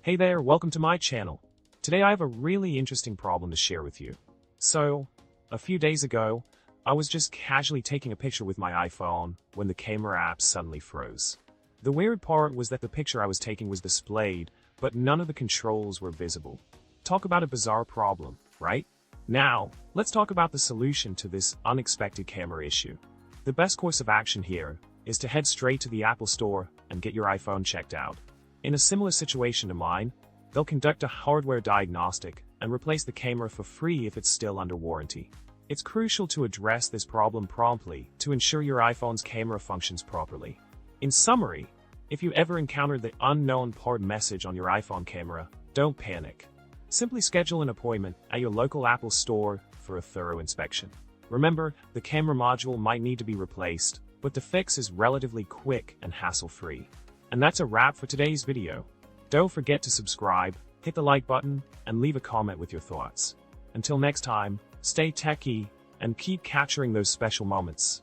Hey there, welcome to my channel. Today I have a really interesting problem to share with you. So, a few days ago, I was just casually taking a picture with my iPhone when the camera app suddenly froze. The weird part was that the picture I was taking was displayed, but none of the controls were visible. Talk about a bizarre problem, right? Now, let's talk about the solution to this unexpected camera issue. The best course of action here is to head straight to the Apple Store and get your iPhone checked out. In a similar situation to mine, they'll conduct a hardware diagnostic and replace the camera for free if it's still under warranty. It's crucial to address this problem promptly to ensure your iPhone's camera functions properly. In summary, if you ever encounter the unknown part message on your iPhone camera, don't panic. Simply schedule an appointment at your local Apple Store for a thorough inspection. Remember, the camera module might need to be replaced, but the fix is relatively quick and hassle-free. And that's a wrap for today's video. Don't forget to subscribe, hit the like button, and leave a comment with your thoughts. Until next time, stay techy and keep capturing those special moments.